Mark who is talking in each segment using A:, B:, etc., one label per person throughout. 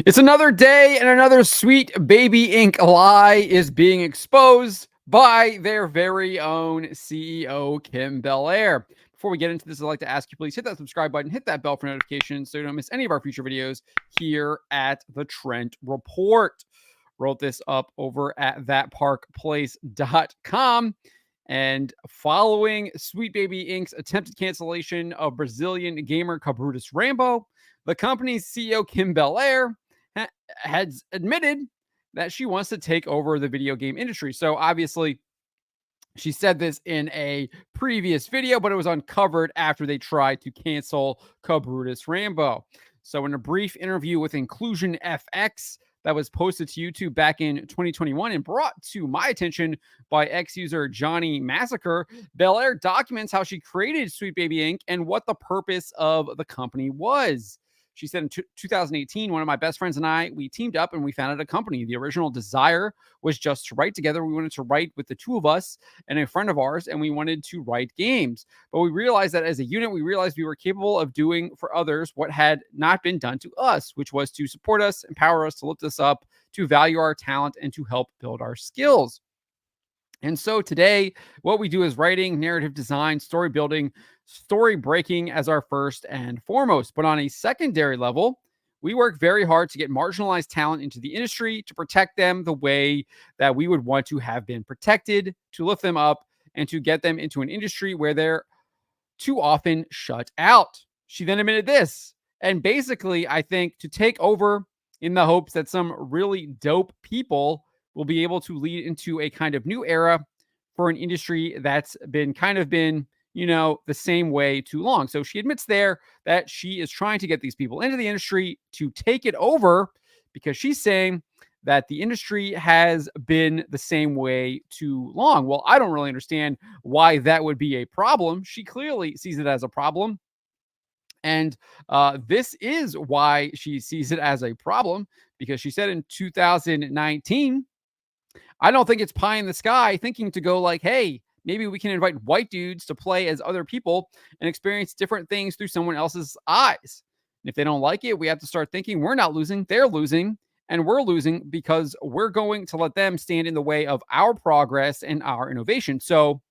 A: It's another day and another Sweet Baby Inc. lie is being exposed by their very own CEO, Kim Belair. Before we get into this, I'd like to ask you, please hit that subscribe button, hit that bell for notifications so you don't miss any of our future videos here at the Trent Report. Wrote this up over at thatparkplace.com. And following Sweet Baby Inc.'s attempted cancellation of Brazilian gamer Cabrutus Rambo, the company's CEO, Kim Belair, has admitted that she wants to take over the video game industry. So obviously, she said this in a previous video, but it was uncovered after they tried to cancel Cabrutus Rambo. So in a brief interview with Inclusion FX that was posted to YouTube back in 2021 and brought to my attention by ex-user Johnny Massacre, Belair documents how she created Sweet Baby Inc. and what the purpose of the company was. She said in 2018, one of my best friends and I, we teamed up and we founded a company. The original desire was just to write together. We wanted to write with the two of us and a friend of ours, and we wanted to write games. But we realized that as a unit, we realized we were capable of doing for others what had not been done to us, which was to support us, empower us, to lift us up, to value our talent, and to help build our skills. And so today, what we do is writing, narrative design, story building, story breaking as our first and foremost. But on a secondary level, we work very hard to get marginalized talent into the industry, to protect them the way that we would want to have been protected, to lift them up, and to get them into an industry where they're too often shut out. She then admitted this. And basically, I think to take over in the hopes that some really dope people will be able to lead into a kind of new era for an industry that's been the same way too long. So she admits there that she is trying to get these people into the industry to take it over because she's saying that the industry has been the same way too long. Well, I don't really understand why that would be a problem. She clearly sees it as a problem. And this is why she sees it as a problem, because she said in 2019, I don't think it's pie in the sky thinking to go like, hey, maybe we can invite white dudes to play as other people and experience different things through someone else's eyes. And if they don't like it, we have to start thinking we're not losing, they're losing, and we're losing because we're going to let them stand in the way of our progress and our innovation. So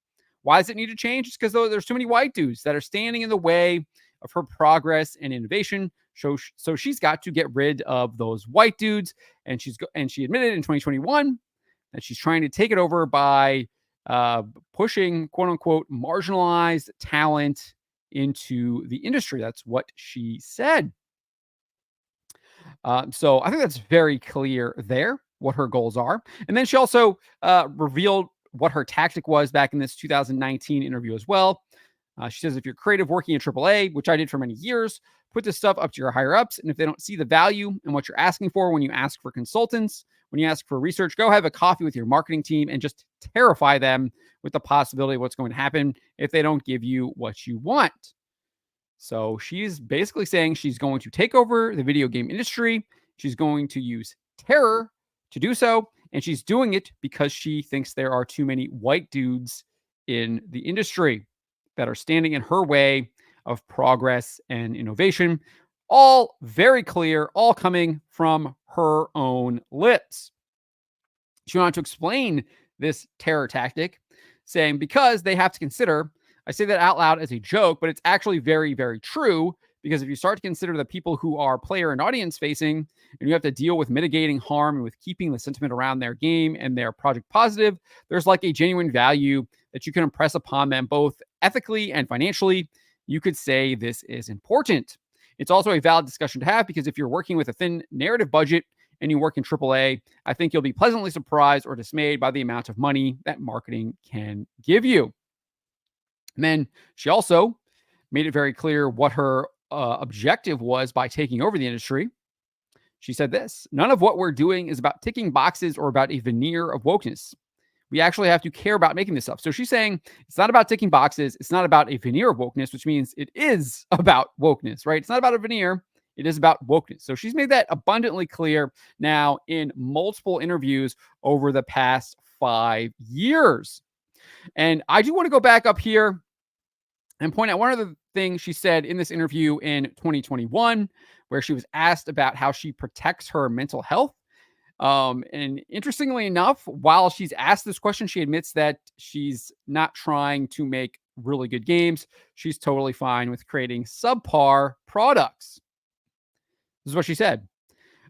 A: why does it need to change? It's because there's too many white dudes that are standing in the way of her progress and innovation. So she's got to get rid of those white dudes. And she admitted in 2021 that she's trying to take it over by pushing quote unquote marginalized talent into the industry. That's what she said. So I think that's very clear there what her goals are. And then she also revealed what her tactic was back in this 2019 interview as well. She says, if you're creative working in AAA, which I did for many years, put this stuff up to your higher ups. And if they don't see the value in what you're asking for when you ask for consultants, when you ask for research, go have a coffee with your marketing team and just terrify them with the possibility of what's going to happen if they don't give you what you want. So she's basically saying she's going to take over the video game industry. She's going to use terror to do so. And she's doing it because she thinks there are too many white dudes in the industry that are standing in her way of progress and innovation. All very clear, all coming from her own lips. She wanted to explain this terror tactic, saying, because they have to consider, I say that out loud as a joke, but it's actually very, very true. Because if you start to consider the people who are player and audience facing, and you have to deal with mitigating harm and with keeping the sentiment around their game and their project positive, there's like a genuine value that you can impress upon them both ethically and financially. You could say this is important. It's also a valid discussion to have because if you're working with a thin narrative budget and you work in AAA, I think you'll be pleasantly surprised or dismayed by the amount of money that marketing can give you. And then she also made it very clear what her objective was by taking over the industry. She said this: none of what we're doing is about ticking boxes or about a veneer of wokeness. We actually have to care about making this up. So she's saying it's not about ticking boxes. It's not about a veneer of wokeness, which means it is about wokeness, right? It's not about a veneer. It is about wokeness. So she's made that abundantly clear now in multiple interviews over the past 5 years. And I do want to go back up here and point out one of the things she said in this interview in 2021 where she was asked about how she protects her mental health. And interestingly enough, while she's asked this question, she admits that she's not trying to make really good games. She's totally fine with creating subpar products. This is what she said.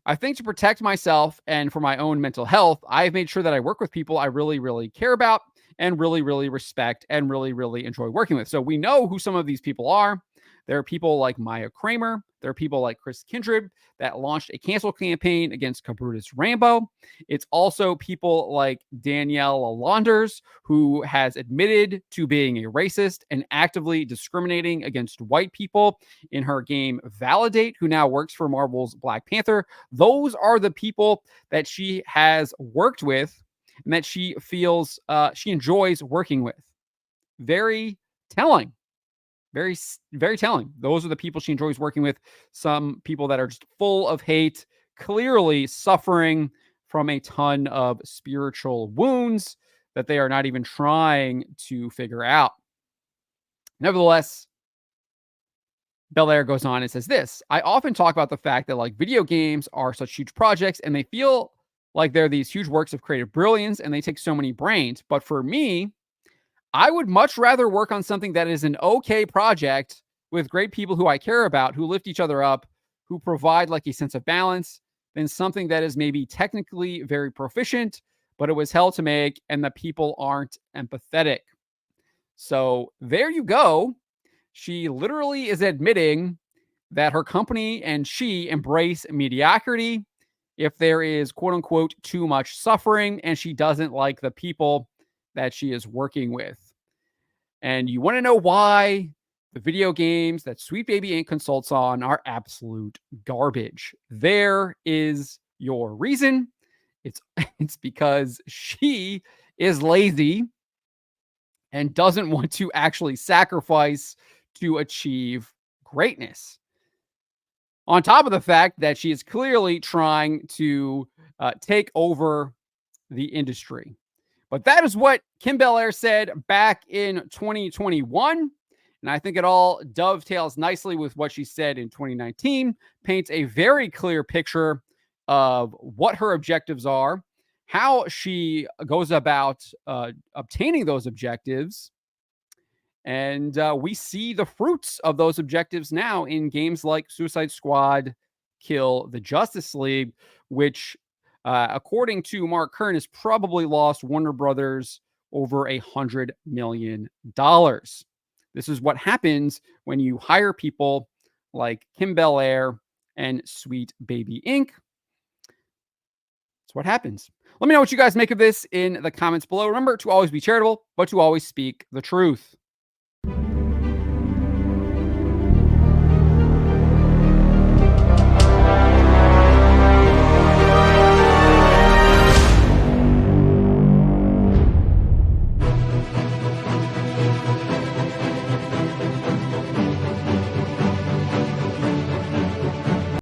A: I think to protect myself and for my own mental health, I've made sure that I work with people I really, really care about and really, really respect and really, really enjoy working with. So we know who some of these people are. There are people like Maya Kramer. There are people like Chris Kindred that launched a cancel campaign against Cabrutus Rambo. It's also people like Danielle Launders, who has admitted to being a racist and actively discriminating against white people in her game Validate, who now works for Marvel's Black Panther. Those are the people that she has worked with and that she feels she enjoys working with. Very telling. Very telling. Those are the people she enjoys working with. Some people that are just full of hate, clearly suffering from a ton of spiritual wounds that they are not even trying to figure out. Nevertheless, Belair goes on and says this: I often talk about the fact that like video games are such huge projects and they feel like they're these huge works of creative brilliance and they take so many brains. But for me, I would much rather work on something that is an okay project with great people who I care about, who lift each other up, who provide like a sense of balance, than something that is maybe technically very proficient, but it was hell to make and the people aren't empathetic. So there you go. She literally is admitting that her company and she embrace mediocrity if there is quote unquote too much suffering and she doesn't like the people that she is working with. And you want to know why the video games that Sweet Baby Inc. consults on are absolute garbage. There is your reason. It's it's because she is lazy and doesn't want to actually sacrifice to achieve greatness. On top of the fact that she is clearly trying to take over the industry. But that is what Kim Belair said back in 2021. And I think it all dovetails nicely with what she said in 2019, paints a very clear picture of what her objectives are, how she goes about obtaining those objectives. And we see the fruits of those objectives now in games like Suicide Squad, Kill the Justice League, which according to Mark Kern, has probably lost Warner Brothers over $100 million. This is what happens when you hire people like Kim Belair and Sweet Baby Inc. That's what happens. Let me know what you guys make of this in the comments below. Remember to always be charitable, but to always speak the truth.